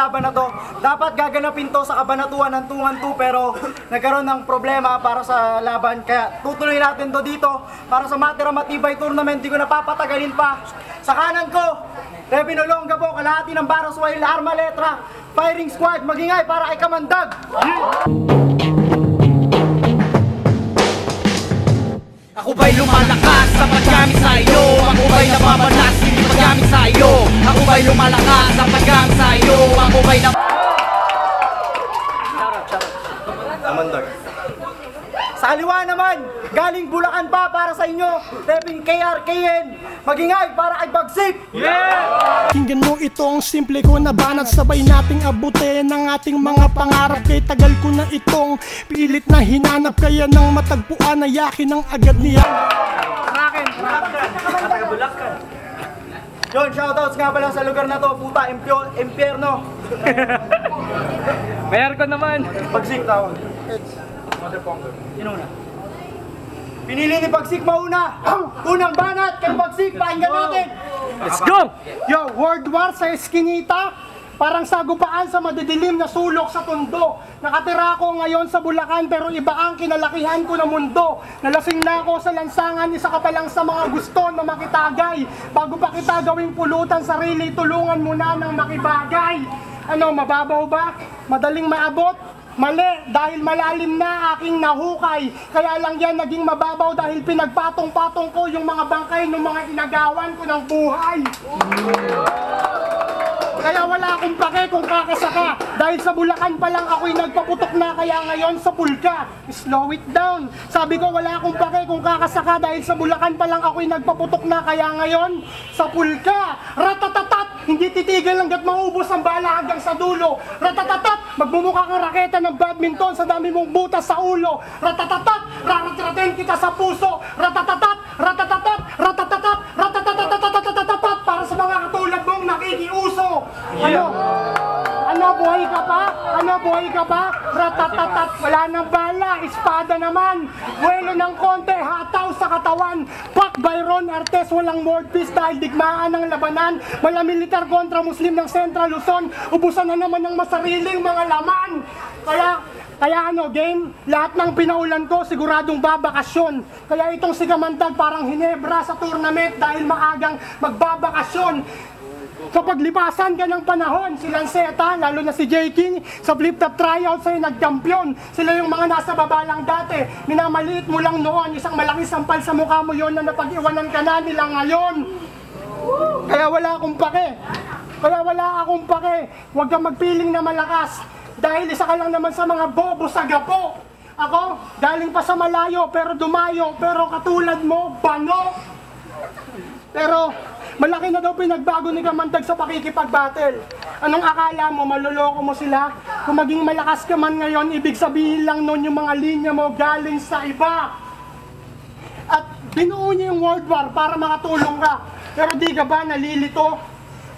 laban na to. Dapat gaganapin to sa kabanatuan ng 2-on-2 pero nagkaroon ng problema para sa laban. Kaya tutuloy natin to dito para sa Matira Matibay Tournament. Di ko napapatagalin pa. Sa kanan ko, Revin Olonga po, kalahati ng Barasway, Arma Letra, Firing Squad, magingay para kay Kamandag. Ako ba'y lumalakas sa paggamit sa iyo? Ako ba'y nababalas, hindi paggamit sa iyo? Ako ba'y lumalakas sa paggamit sa iyo? Ako ba'y Kamandag. Sa kaliwa naman, galing Bulacan pa para sa inyo, Revin KRKN, magingay para kay Bagsik. Yeah! Kinggan mo itong simple ko na banat, sabay nating abutin ang ating mga pangarap. Kay tagal ko na itong pilit na hinanap, kaya nang matagpuan na yakin ng agad niya. Yun, shoutouts nga pala sa lugar na to, puta, impyerno. Mayor ko naman. Bagsik tawag. Sino na? Pinili ni Bagsik mauna. Unang banat kay Bagsik, pakinggan natin. Let's go! Yo, World War sa Eskinita, parang sagupaan sa madidilim na sulok sa Tondo. Nakatira ako ngayon sa Bulacan pero iba ang kinalakihan ko na mundo. Nalasing na ako sa lansangan, isa ka pa lang sa mga gusto na makitagay. Bago pa kita gawing pulutan sarili, tulungan mo na ng makibagay. Ano, mababaw ba? Madaling maabot? Mali, dahil malalim na aking nahukay. Kaya lang yan naging mababaw dahil pinagpatong-patong ko yung mga bangkay ng mga inagawan ko ng buhay. Kaya wala akong pake kung kakasaka. Dahil sa Bulacan pa lang ako'y nagpaputok na, kaya ngayon sa pulka. Slow it down. Sabi ko wala akong pake kung kakasaka. Dahil sa Bulacan pa lang ako'y nagpaputok na, kaya ngayon sa pulka. Ratatatat, hindi titigil hanggat maubos ang bala hanggang sa dulo. Ratatatat, magmumukha kang raketa ng badminton sa dami mong butas sa ulo. Ratatatat, raratraten kita sa puso. Ratatatat, ratatatat, ratatatat, ratatatat, para sa mga katulad mong nakikiuso. Ano, buhay ka pa? Ano, buhay ka pa? Ratatatat, wala nang bala, espada naman. Buwelo ng konti, hataw sa katawan. Pak Byron Artes, walang word peace dahil digmaan ng labanan. Mala militar kontra Muslim ng Central Luzon. Ubusan na naman ng masariling mga laman. Kaya ano, game, lahat ng pinaulan ko siguradong babakasyon. Kaya itong si Kamandag parang Hinebra sa tournament dahil maagang magbabakasyon. Sa paglipasan ka ng panahon, si Lanceta, lalo na si J. King, sa flip-top tryout sa'yo nag-champion. Sila yung mga nasa baba lang dati. Minamaliit mo lang noon, isang malaking sampal sa mukha mo yon na napag-iwanan ka na nila ngayon. Kaya wala akong pake. Huwag kang magpiling na malakas. Dahil isa ka lang naman sa mga bobo sa gapo. Ako, galing pa sa malayo, pero dumayo, pero katulad mo, bano. Pero malaki na daw pinagbago ni Kamandag sa pakikipag-battle. Anong akala mo, maluloko mo sila? Kung maging malakas ka man ngayon, ibig sabihin lang nun yung mga linya mo galing sa iba. At binuo niya yung World War para makatulong ka. Pero di ka ba nalilito?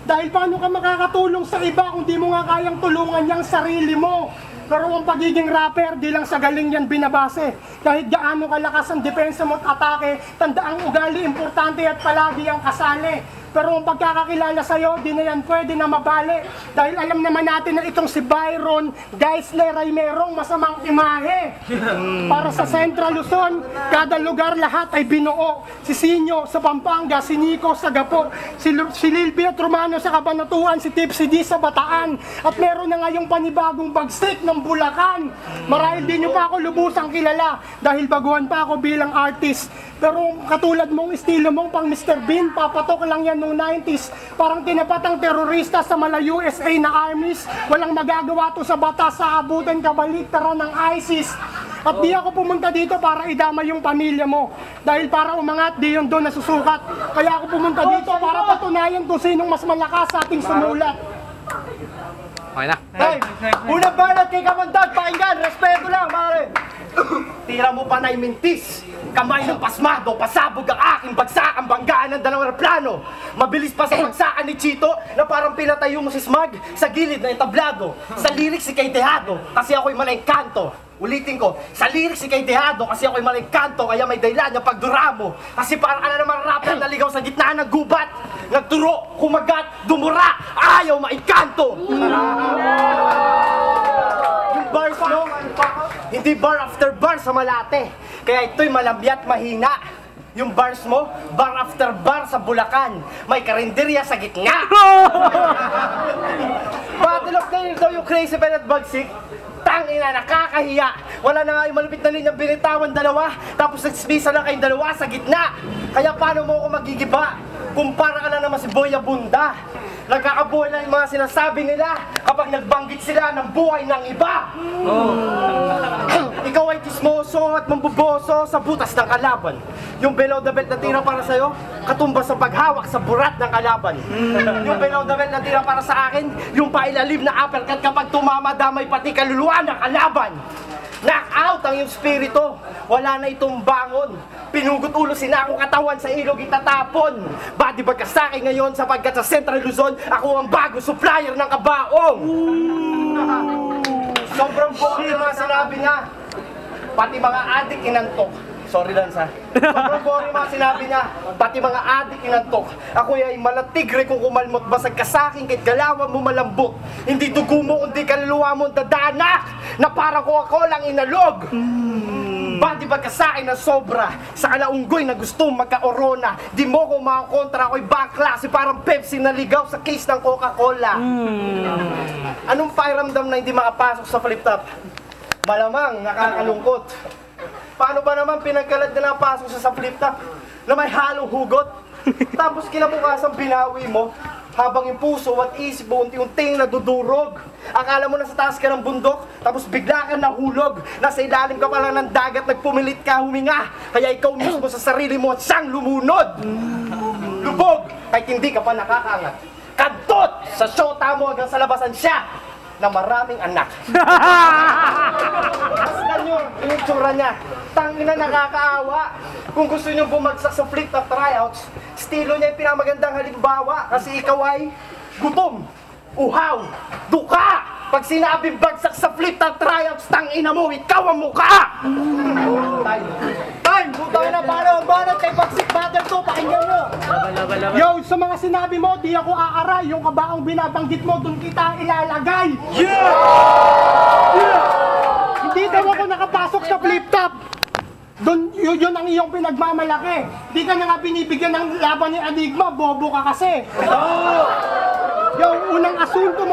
Dahil paano ka makakatulong sa iba kung di mo nga kayang tulungan yung sarili mo? Pero ang pagiging rapper, di lang sa galing yan binabase. Kahit gaano kalakas ang depensa mo at atake, tandaang ugali importante at palagi ang kasali. Pero ang pagkakakilala sa'yo, di na yan pwede na mabali. Dahil alam naman natin na itong si Byron Geisler ay merong masamang imahe. Para sa Central Luzon, kada lugar lahat ay binuo. Si Sinyo sa Pampanga, si Nico sa Gapo, si Lilbert Romano sa Cabanatuan, si Tipsy D sa Bataan. At meron na ngayong panibagong Bagsik ng Bulacan. Marahil di nyo pa ako lubusang kilala dahil baguhan pa ako bilang artist. Pero katulad mong estilo mong pang Mr. Bean, papatok lang yan noong 90s. Parang tinapatang terorista sa mala USA na armies. Walang magagawa to sa batas, sa abutan kabaliktaran ng ISIS. At di ako pumunta dito para idama yung pamilya mo. Dahil para umangat, di yun doon nasusukat. Kaya ako pumunta dito para patunayan kung sinong mas malakas sa ating sumulat. Okay na. Hey, unang banat kay Kamandag, pakinggan, respeto lang, pare. Tira mo pa na mintis. Kamay ng pasmado, pasabog ang aking bagsak, ang banggaan ng dalawang plano. Mabilis pa sa bagsakan ni Chito na parang pinatayo mo si Smag sa gilid ng entablado. Sa lyrics si kay Tejado, kasi ako'y malengkanto. Ulitin ko, sa lyrics si kay Tejado, kasi ako'y malengkanto, kaya may dahilan yung pagduramo. Kasi parang ano naman rapper na ligaw sa gitna ng gubat. Nagturo, kumagat, dumura, ayaw maikanto. Yung bars mo, hindi bar after bar sa Malate. Kaya ito'y malambyat mahina. Yung bars mo, bar after bar sa Bulacan. May karinderya sa gitna. Battle of the Year daw yung Crazy Pen at Bagsik. Tangina, nakakahiya. Wala na nga yung malupit na linyang binitawan dalawa. Tapos nagsmisa na kayong dalawa sa gitna. Kaya paano mo ako magigiba? Kumpara ka na naman si Boy Abunda. Nagkakabuhay na yung mga sinasabi nila kapag nagbanggit sila ng buhay ng iba. Ikaw ay tismoso at mambuboso sa butas ng kalaban. Yung below the belt na tira para sa'yo, katumba sa paghawak sa burat ng kalaban. Yung below the belt na tira para sa akin, yung pailalim na uppercut kapag tumama damay pati kaluluwa ng kalaban. Knock-out ang iyong spirito, wala na itong bangon. Pinugot ulo sinakong katawan sa ilog itatapon. Body bag ka sa akin ngayon sapagkat sa Central Luzon, ako ang bago supplier ng kabaong. Sobrang boring yung mga sinabi niya. Pati mga adik inantok. Sorry Lanza. Sobrang boring mga sinabi niya. Pati mga adik inantok. Ako ay malatigre kung kumalmot. Basag ka sa akin kahit galawan mo malambot. Hindi dugo mo kundi kaluluwa mo dadanak. Na parang Coca-Cola ang inalog. Badi ba ka sa akin na sobra? Sa kalaunggoy na gusto magka-orona. Di mo ko makakontra, ako'y baklase parang Pepsi na ligaw sa case ng Coca-Cola. Anong pakiramdam na hindi makapasok sa flip-top? Malamang nakakalungkot. Paano ba naman pinagkalad na napasok sa flip-top na may halong hugot? Tapos kinabukasan binawi mo habang yung puso at isip mo unti-unting nadudurog. Akala mo nasa taas ka ng bundok, tapos bigla ka nahulog. Nasa ilalim ka pala ng dagat, nagpumilit ka huminga. Kaya ikaw mismo sa sarili mo at siyang lumunod. Lubog, kahit hindi ka pa nakakaangat. Kadtot sa shota mo hanggang sa labasan siya na maraming anak. Masdan nyo yung itsura niya. Tangina, nakakaawa. Kung gusto nyo bumagsak sa flip-top tryouts, estilo niya yung pinamagandang halimbawa. Kasi ikaw ay gutom, uhaw, duka. Pag sinabing bagsak sa flip-top tryouts, tangina mo, ikaw ang mukha! Time! Butang na paano ang banat kay Bagsik Battle 2, pakinggan mo! Yo, sa mga sinabi mo, di ako aaray. Yung kabaong binabanggit mo, dun kita ilalagay. Hindi daw ako nakapasok sa flip-top. Yun ang iyong pinagmamalaki. Di ka na nga binibigyan ng laban ni Enigma, bobo ka kasi. Yung unang asunto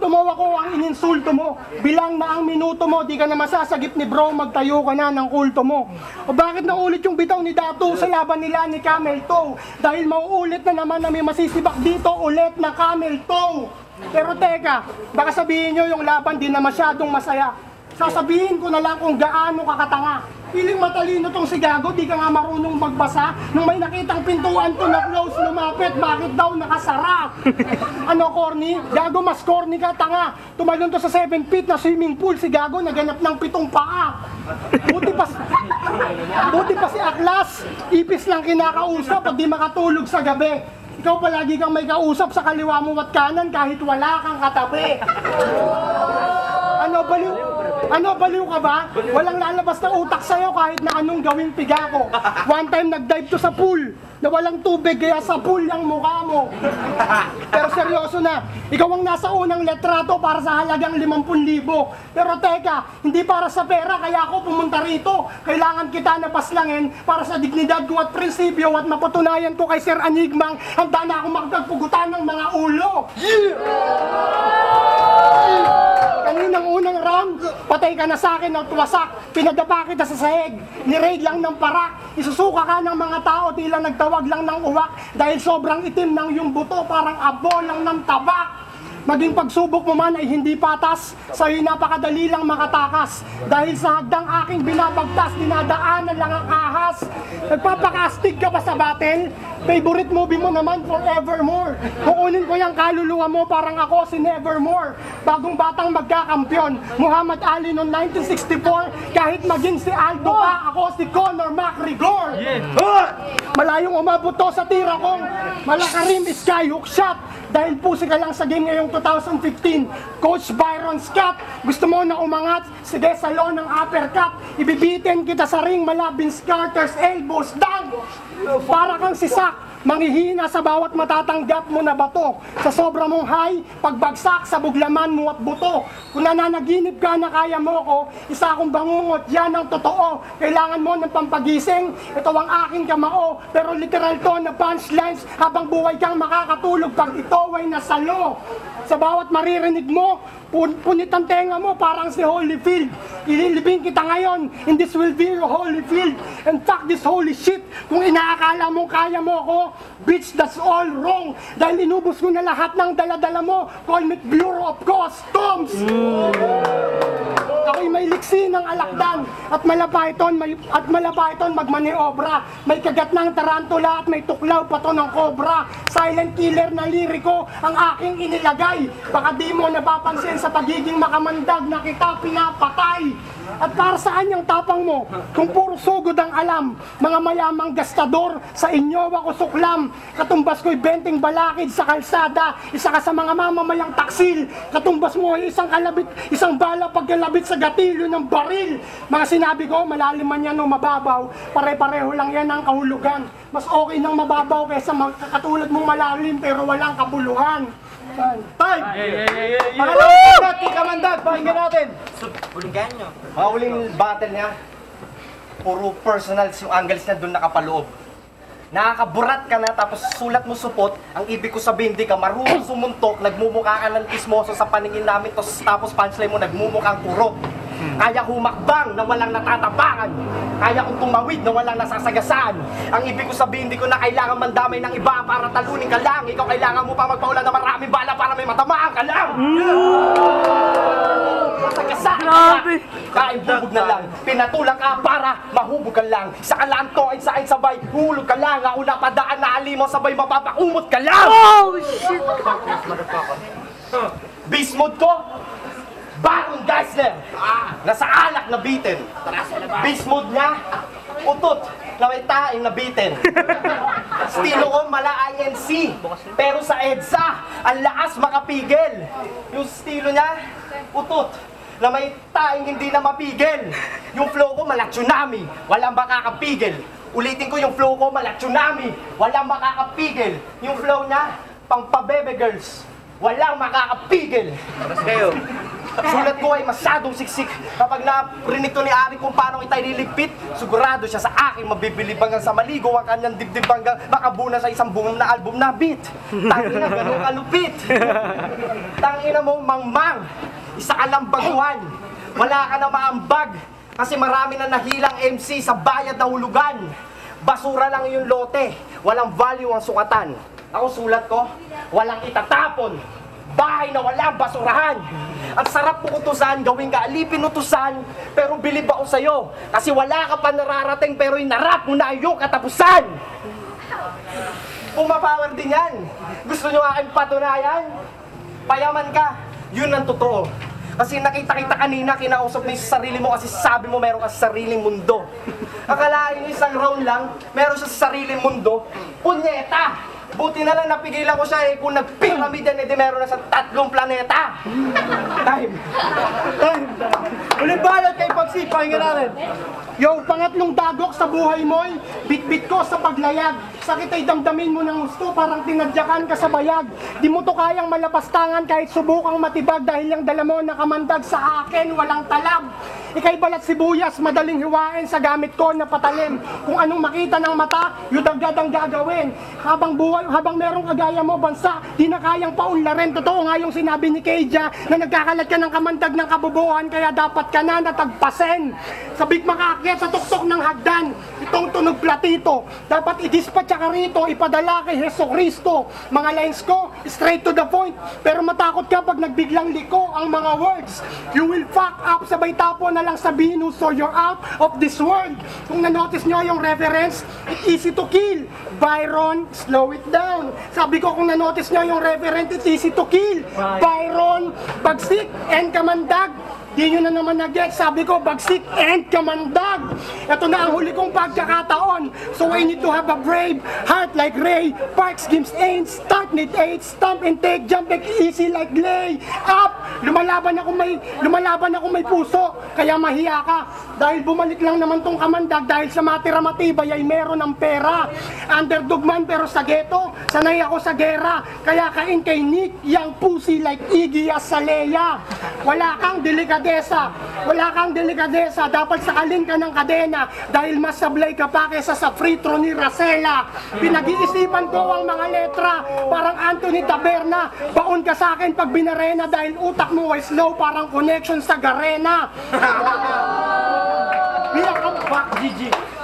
mo, ako ang ininsulto mo. Bilang na ang minuto mo, di ka na masasagip ni bro, magtayo ka na ng kulto mo. O bakit naulit yung bitaw ni Datu sa laban nila ni Camel Toe? Dahil mauulit na naman na may masisibak dito ulit na Camel Toe. Pero teka, baka sabihin nyo yung laban di na masyadong masaya. Sasabihin ko na lang kung gaano kakatanga. Piling matalino tong si Gago, di ka nga marunong magbasa. Nung may nakitang pintuan ko na close, lumapit, bakit daw nakasara? Ano, corny? Gago, mas corny ka, tanga. Tumalon to sa 7 feet na swimming pool, si Gago naganap ng 7 paa. Buti pa si Aklas, ipis lang kinakausap pag di makatulog sa gabi. Ikaw palagi kang may kausap sa kaliwa mo at kanan kahit wala kang katabi. Ano, baliw ka ba? Walang lalabas na utak sa'yo kahit na anong gawing piga ko. One time nag-dive to sa pool na walang tubig kaya sa pool ang mukha mo. Pero seryoso na, ikaw ang nasa unang letrato para sa halagang 50,000. Pero teka, hindi para sa pera kaya ako pumunta rito. Kailangan kita napaslangin para sa dignidad ko at prinsipyo at mapatunayan ko kay Sir Enigmang handa na ako magpagpugutan ng mga ulo. Kaninang unang round, patay ka na sa akin ng tuwasak. Pinadapa kita sa sahig, ni-raid lang ng parak. Isusuka ka ng mga tao, tila nagtawag lang ng uwak. Dahil sobrang itim ng yung buto, parang abo lang ng tabak. Maging pagsubok mo man ay hindi patas, sa'yo'y napakadali lang makatakas. Dahil sa hagdang aking binabagtas, dinadaanan lang ang ahas. Nagpapakastig ka ba sa battle? Favorite movie mo naman, Forevermore. Kukunin ko yung kaluluwa mo parang ako si Nevermore. Bagong batang magkakampyon, Muhammad Ali noong 1964. Kahit maging si Aldo pa, ako si Conor McGregor. Malayong umabot to sa tira kong malakarim skyhook shot. Dahil pusi ka lang sa game ngayong 2015. Coach Byron Scott, gusto mo na umangat? Sige, salon ng uppercut. Ibibitin kita sa ring, malabing Carter's elbows down. Para kang si Sak, manghihina sa bawat matatanggap mo na bato. Sa sobra mong high, pagbagsak sa buglaman mo at buto. Kung nananaginip ka na kaya mo ko, isa akong bangungot, yan ang totoo. Kailangan mo ng pampagising, ito ang aking kamao. Pero literal to na punchlines, habang buhay kang makakatulog pag ito ay nasalo. Sa bawat maririnig mo, punit ang tenga mo parang si Holyfield. Ililibing kita ngayon, in this will be your Holyfield. And fuck this holy shit, kung inaakala mong kaya mo ako, bitch, that's all wrong. Dahil inubos ko na lahat ng daladala mo. Call me Bureau of Customs. Ako'y may liksi ng alakdan at malapaiton magmaniobra. May kagat ng tarantula at may tuklaw pa to ng cobra. Silent killer na liriko ang aking inilagay. Baka di mo napapansin sa pagiging makamandag na kita pinapatay. At para saan yung tapang mo? Kung puro sugod ang alam, mga mayamang gastador, sa inyo ako suklam. Katumbas ko'y benting balakid sa kalsada, isa ka sa mga mamamayang taksil. Katumbas mo ay isang bala pagkalabit sa gatilyo ng baril. Mga sinabi ko, malalim man yan o mababaw, pare-pareho lang yan ang kahulugan. Mas okay nang mababaw kaysa katulad mong malalim pero walang kabuluhan. Time! Pangalawang kay Kamandag, pakinggan natin. Mga huling battle niya, puro personals yung angles niya doon nakapaloob. Nakakaburat ka na tapos sulat mo supot, ang ibig ko sabihin di ka marunong sumuntok, nagmumukha ka ng kismoso sa paningin namin, tapos punchline mo nagmumukhang kurot. Kaya humakbang na walang natatapakan. Kaya kong tumawid na walang nasasagasaan. Ang ibig ko sabihin, di ko na kailangan mandamay ng iba para talunin ka lang. Ikaw kailangan mo pa magpaulan na maraming bala para may matamaan ka lang. Masagasaan ka lang. Kain bubog na lang. Pinatulang ka para mahubog ka lang. Sa kalanto ay sa sabay, hulog ka lang. Ako na padaan na alimaw sabay mapapakumot ka lang. Oh, shit! Beast mode ko, Baron Geisler, nasa alak na bitin. Beast mode niya, utot na may taing nabitin. Estilo ko mala INC, pero sa EDSA, ang lakas makapigil. Yung estilo niya, utot na may taing hindi na mapigil. Yung flow ko mala tsunami, walang makakapigil. Ulitin ko yung flow ko mala tsunami, walang makakapigil. Yung flow niya, pang pabebe girls, walang makakapigil. Sulat ko ay masyadong siksik. Kapag narinig to ni Ari kung paano kita ililigpit, sigurado siya sa akin mabibilib hanggang sa maligo ang kanyang dibdib hanggang makabuna sa isang bungong na album na beat. Tangina, ganun kalupit. Tangina mo, mangmang. Isa ka lang baguhan. Wala ka na maambag. Kasi marami na nahilang MC sa bayad na hulugan. Basura lang yung lote. Walang value ang sukatan. Ako sulat ko, walang itatapon. Bahay na walang basurahan. Ang sarap mo utusan, gawin ka alipin utusan, pero bilib ako sa'yo. Kasi wala ka pa nararating, pero inarap mo na yung katapusan. Pumapower din yan. Gusto nyo aking patunayan? Payaman ka, yun ang totoo. Kasi nakita kita kanina, kinausap mo yung sarili mo kasi sabi mo meron ka sa sariling mundo. Akalain nyo isang round lang, meron siya sa sariling mundo. Punyeta! Buti na lang napigilan ko siya kung nag-pyramid yan, edi meron na sa 3 planeta. Time. Ulit balot kay Pagsi, pakinggan natin. Yung pangatlong dagok sa buhay mo'y bit-bit ko sa paglayag. Sakit ay damdamin mo ng gusto, parang tinadyakan ka sa bayag. Di mo to kayang malapastangan kahit subukang matibag dahil yung dala mo nakamandag sa akin, walang talab. Ika'y balat sibuyas, madaling hiwain sa gamit ko na patalim. Kung anong makita ng mata, yung dagdad ang gagawin. Habang merong kagaya mo bansa, di na kayang paunlarin. Totoo nga yung sinabi ni Keija na nagkakalat ka ng kamandag ng kabubuhan, kaya dapat ka na natagpas. basen. Sabik makaakyat sa tuktok ng hagdan, itong tunog platito. Dapat i-dispatch ka rito, ipadala kay Heso Kristo. Mga lines ko, straight to the point. Pero matakot ka pag nagbiglang liko ang mga words. You will fuck up, sabay tapo na lang sabihin mo, so you're out of this world. Kung na-notice nyo yung reference, it's easy to kill. Byron, slow it down. Sabi ko kung na-notice nyo yung reference, it's easy to kill. Byron, bagsik and kamandag. Di nyo na naman nag-get, sabi ko, bagsik and kamandag. Ito na ang huli kong pagkakataon. So I need to have a brave heart like Ray. Parks, Gims, Ains, start need 8, stomp and take, jump like easy like lay up. Lumalaban ako may puso, kaya mahiya ka. Dahil bumalik lang naman tong kamandag, dahil sa matira matibay ay meron ng pera. Underdog man pero sa ghetto, sanay ako sa gera. Kaya kain kay Nick, yang pussy like Iggy Azalea. Wala kang delikadesa, dapat sakalin ka ng kadena. Dahil mas sablay ka pa kesa sa free throw ni Racela. Pinag-iisipan ko ang mga letra, parang Anthony Taberna. Baon ka sa akin pag binarena, dahil utak mo ay slow, parang connection sa Garena.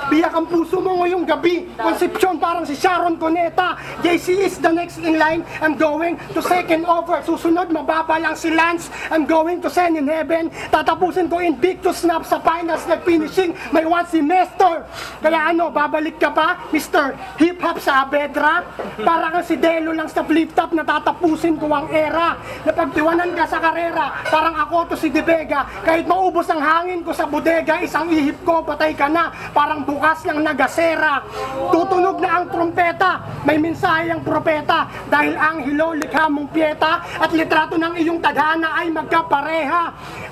Biyak ang puso mo ngayong gabi. Konsepsyon parang si Sharon Cuneta. JC is the next in line. I'm going to second over. Susunod mababa lang si Lance. I'm going to send in heaven. Tatapusin ko Invictus Snap sa finals na finishing may one semester. Kaya ano, babalik ka pa, Mr. Hip Hop sa Abedra? Para kang si Delo lang sa flip top na tatapusin ko ang era. Napagtiwanan ka sa karera, parang ako to si De Vega. Kahit maubos ang hangin ko sa bodega, isang ihip ko, patay ka na. Parang bukas lang nagasera. Tutunog na ang trompeta, may mensahe ang propeta. Dahil ang hilo likha mong pieta, at litrato ng iyong tadhana ay magkapareha.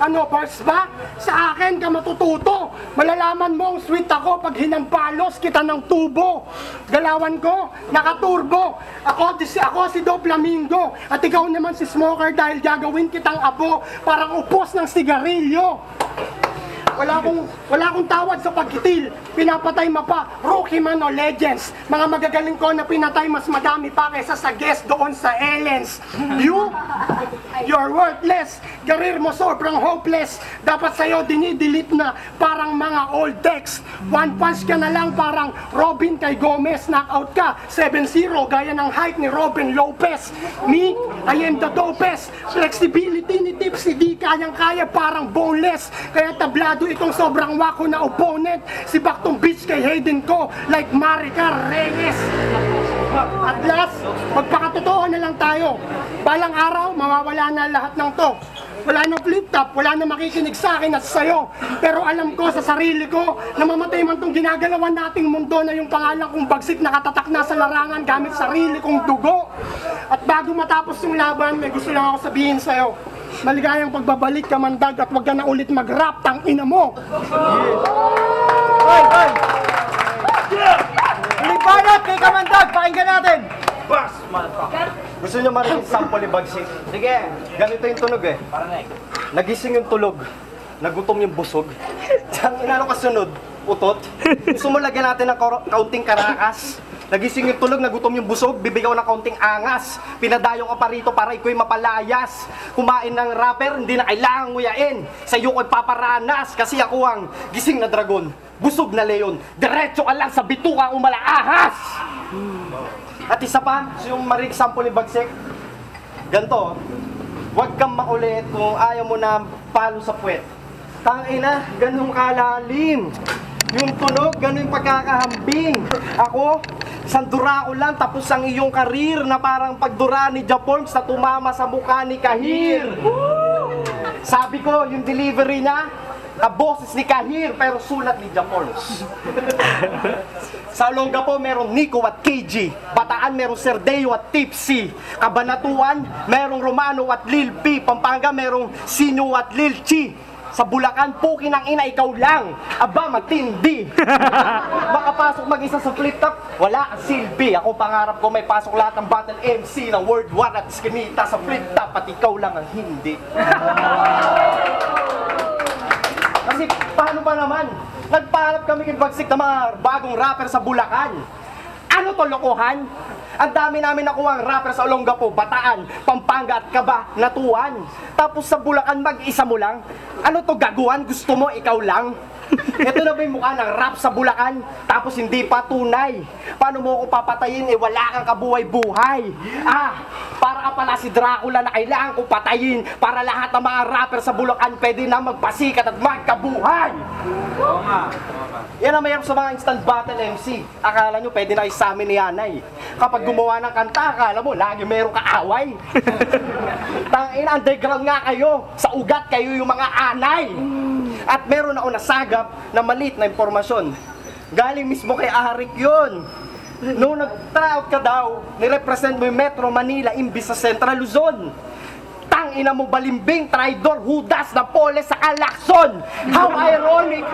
Ano, bars ba? Sa akin ka matututo. Malalaman mong sweet ako pag hinampalos kita ng tubo. Galawan ko, nakaturbo. Ako si Do Flamingo. At ikaw naman si Smoker, dahil gagawin kitang abo. Parang upos ng sigarilyo. Wala akong tawad sa pagkitil. Pinapatay mapa, rookie man o legends. Mga magagaling ko na pinatay mas madami pa kaysa sa guest doon sa Ellens. You're worthless. Career mo sobrang hopeless. Dapat sa'yo dinidelete na parang mga old text. One punch ka na lang parang Robin kay Gomez. Knockout ka, 7-0 gaya ng height ni Robin Lopez. Me, I am the dopest. Flexibility ni Tipsy di kayang-kaya parang boneless. Kaya tablado itong sobrang wako na opponent. Si Baktong Beach kay Hayden ko like Maricar Reyes. At last, magpakatotoo na lang tayo. Balang araw, mawawala na lahat ng to. Wala nang flip top, wala nang makikinig sa akin at sa'yo. Pero alam ko sa sarili ko, na mamatay man tong ginagalawan nating mundo na yung pangalan kong bagsik nakatatak na sa larangan gamit sarili kong dugo. At bago matapos yung laban, may gusto lang ako sabihin sa'yo. Maligayang pagbabalik ka mandag at wag ka na ulit mag-rap, tang ina mo. Hoy! Libanat kay Kamandag, pakinggan natin! Gusto nyo marinig sample ni Bagsik? Sige. Ganito yung tunog eh. Nagising yung tulog. Nagutom yung busog. Ang inano kasunod, utot. Gusto mo lagyan natin ng kaunting karakas. Nagising yung tulog, nagutom yung busog, bibigaw ng kaunting angas. Pinadayo ka pa rito para iko'y mapalayas. Kumain ng rapper, hindi na kailangang nguyain. Sa iyo ko'y paparanas, kasi ako ang gising na dragon, busog na leon. Diretso ka lang sa bituka umalaahas. At isa pa, yung marinig sample ni Bagsik. Ganto, huwag kang makulit kung ayaw mo na palo sa puwet. Tangina, ganun kalalim. Yung tunog, ganun yung pagkakahambing. Ako, isang dura ko lang, tapos ang iyong karir na parang pagdura ni Japon sa tumama sa mukha ni Kahir. Sabi ko, yung delivery niya, kaboses ni Kahir, pero sulat ni Japon. Sa Olonga po, merong Nico at KG. Bataan, merong Serdeo at Tipsy. Kabanatuan, merong Romano at Lil P. Pampanga, merong Sino at Lil Chi. Sa Bulacan, puki ng ina, ikaw lang. Aba, matindi. Makapasok mag-isa sa flip top, wala kang silbi. Ako pangarap ko may pasok lahat ng battle MC ng World War at Skinita sa flip top, at ikaw lang ang hindi. Kasi paano ba naman? Nagpahanap kami kay Bagsik na mga bagong rapper sa Bulacan. Ano to, lokohan? Ang dami namin nakuha ang rapper sa Olongapo, Bataan, Pampanga at Cabanatuan. Tapos sa Bulacan, mag-isa mo lang. Ano to, gaguhan? Gusto mo, ikaw lang? Ito na ba yung mukha ng rap sa Bulacan? Tapos hindi pa tunay. Paano mo ako papatayin? Wala kang kabuhay-buhay. Para ka pala si Dracula na kailangan ko patayin para lahat ng mga rapper sa Bulacan pwede na magpasikat at magkabuhay. Oo nga. Yan ang mayroon sa mga instant battle MC. Akala nyo pwede na sa amin ni Yanay. Kapag gumawa ng kanta, akala mo lagi mayroong kaaway. Tangina, underground nga kayo. Sa ugat kayo yung mga anay. At meron ako nasagap na maliit na impormasyon. Galing mismo kay Arik yun. Noong nag-tryout ka daw, nirepresent mo yung Metro Manila imbis sa Central Luzon. Tangina mo balimbing, traidor, hudas na pole sa Kalakson. How ironic!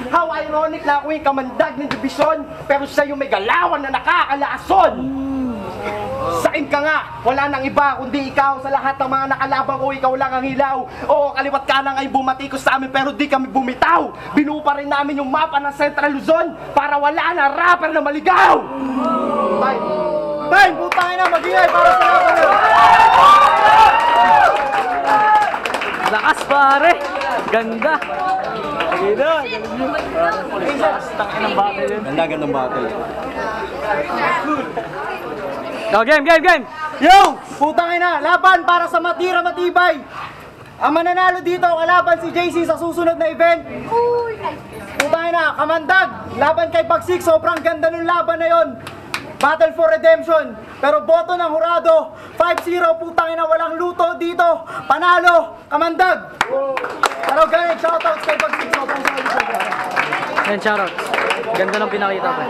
How ironic na ako yung kamandag ng dibisyon, pero siya yung may galawan na nakakalason. Sain ka nga, wala nang iba kundi ikaw. Sa lahat ng mga nakalaban ko, ikaw lang ang hilaw. Oo, kaliwat ka na ngayon bumatikos sa amin pero di kami bumitaw. Binuo pa rin namin yung mapa ng Central Luzon para wala na rapper na maligaw. Bye! Bang! Putangin na, mag-ingay para sa laban na. Lakas pare! Ganda! Gandang battle. Oh, game! Yo! Putangin na, laban para sa matira matibay. Ang mananalo dito, kalaban si JC sa susunod na event. Putangin na, Kamandag, laban kay Bagsik, sobrang ganda ng laban na yon. Battle for Redemption. Pero boto ng hurado, 5-0, putangin na, walang luto dito. Panalo, Kamandag. Pero ganyan, shoutouts kay Bagsik, sobrang solid. Yan, shoutout. Ganda ng pinakita ko.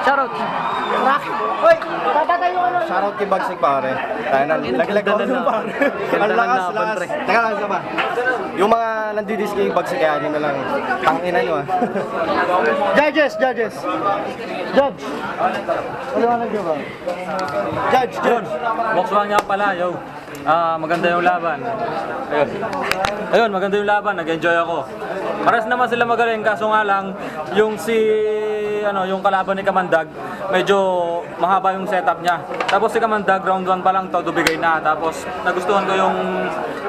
Shoutout! Hoy, tatatayo ka na. Shoutout kay Bagsik pare. Tayo na, laglag ako dun pare. Ang lakas. Teka lang, isa pa. Yung mga nandidis kay Bagsik kaya nyo na lang. Tangina nyo Judge. Ano ka nag-iba? Judge. Box 1 nga pala, yo. Maganda yung laban. Ayun, maganda yung laban, nag-enjoy ako. Pares naman sila magaling, kaso nga lang, yung yung kalaban ni Kamandag, medyo mahaba yung setup niya. Tapos si Kamandag, round 1 pa lang todo bigay na. Tapos nagustuhan ko yung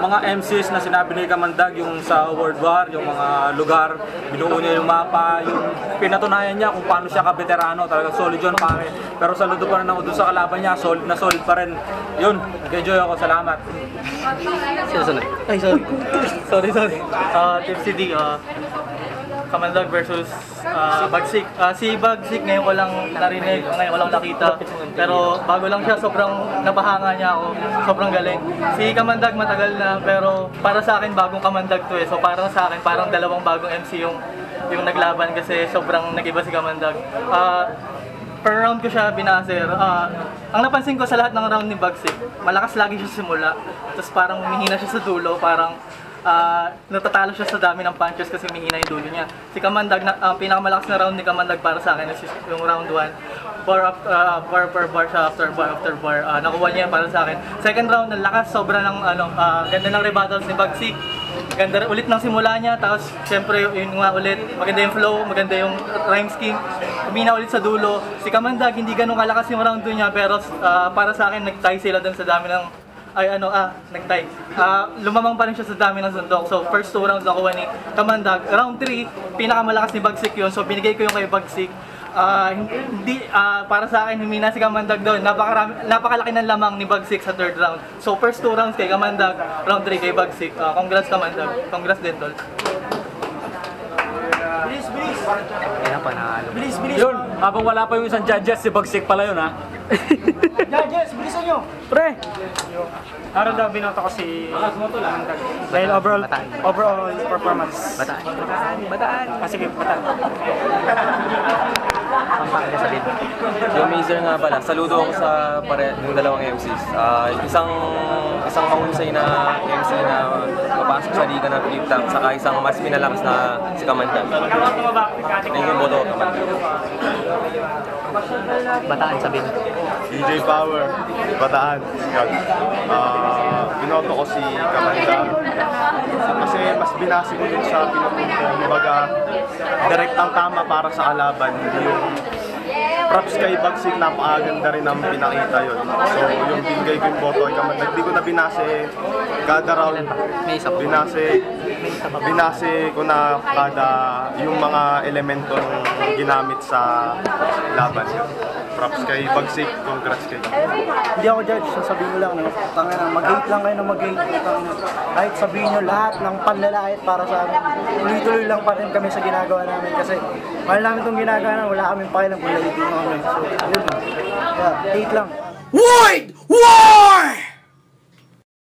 mga MCs na sinabi ni Kamandag, yung sa World War, yung mga lugar, binuo niya yung mapa, yung pinatunayan niya kung paano siya ka-veterano, talaga solid yun pare. Pero saludo pa rin ako dun sa kalaban niya, solid na solid pa rin. Yun, nag-enjoy ako, salamat. Ay, sorry. Team CD, Kamandag versus Bagsik. Si Bagsik ngayon ko lang narinig, ngayon ko lang nakita. Pero bago lang siya, sobrang napahanga niya ako. Sobrang galing. Si Kamandag matagal na, pero para sa akin bagong Kamandag to eh. So para sa akin, parang dalawang bagong MC yung naglaban kasi sobrang nag-iba si Kamandag. Per round ko siya binaser. Ang napansin ko sa lahat ng round ni Bagsik, malakas lagi siya simula. Tapos parang humihina siya sa dulo, parang natatalo siya sa dami ng punches kasi humihina yung dulo niya. Si Kamandag, ang pinakamalakas na round ni Kamandag para sa akin is yung round 1. Bar per bar siya after bar. Nakuha niya para sa akin. Second round, ang lakas, sobra ng ganda ng rebuttals ni Bagsik. Ganda rin ulit ng simula niya, tapos syempre yun nga ulit, maganda yung flow, maganda yung rhyme scheme. Humina ulit sa dulo. Si Kamandag, hindi ganun kalakas yung round 2 niya, pero para sa akin, nag-tie sila dun sa dami ng nag-tie. Lumamang pa rin siya sa dami ng suntok. So, first 2 rounds nakuha ni Kamandag. Round 3, pinakamalakas ni Bagsik yun. So, binigay ko yung kay Bagsik. Para sa akin, humina si Kamandag doon. Napakalaki ng lamang ni Bagsik sa third round. So, first 2 rounds kay Kamandag, round 3 kay Bagsik. Congrats Kamandag. Congrats din, tol. Bilis. Kaya panalo. Bilis. Yun, habang wala pa yung isang judges, si Bagsik pala yun ha. Judges, bilisan nyo. Pre! Araw daw binoto ko si Kamandag. Dahil overall performance. Bataan. Sige, Bataan. Pampanga sa dito. Yung Mazer nga pala, saludo ako sa yung dalawang MCs. Isang mahusay na MC na mapasok sa liga ng Philip Tang, saka isang mas pinalakas na si Kamandag. Yung boto ko Kamandag. Bataan sa dito. DJ Power, Bataan. Binoto ko si Kamandag. Kasi mas binasi ko dun sa pinupunto. Kumbaga, direct ang tama para sa kalaban. Hindi yung props kay Bagsik, napakaganda rin ang pinakita yun. So yung binigay ko yung boto ay Kamandag, di ko na binase kada round. Binase ko na kada yung mga elementong ginamit sa laban. Props kay Bagsik, congrats kay Hindi ako judge, sasabihin ko lang, no? Tangina, mag-hate lang kayo na mag-hate. Kahit sabihin nyo lahat ng panlalait para sa amin, tuloy-tuloy lang pa rin kami sa ginagawa namin kasi mahal namin itong ginagawa namin, wala kaming pakialam kung laitin mo kami. So, yun lang. Yeah, hate lang. Void!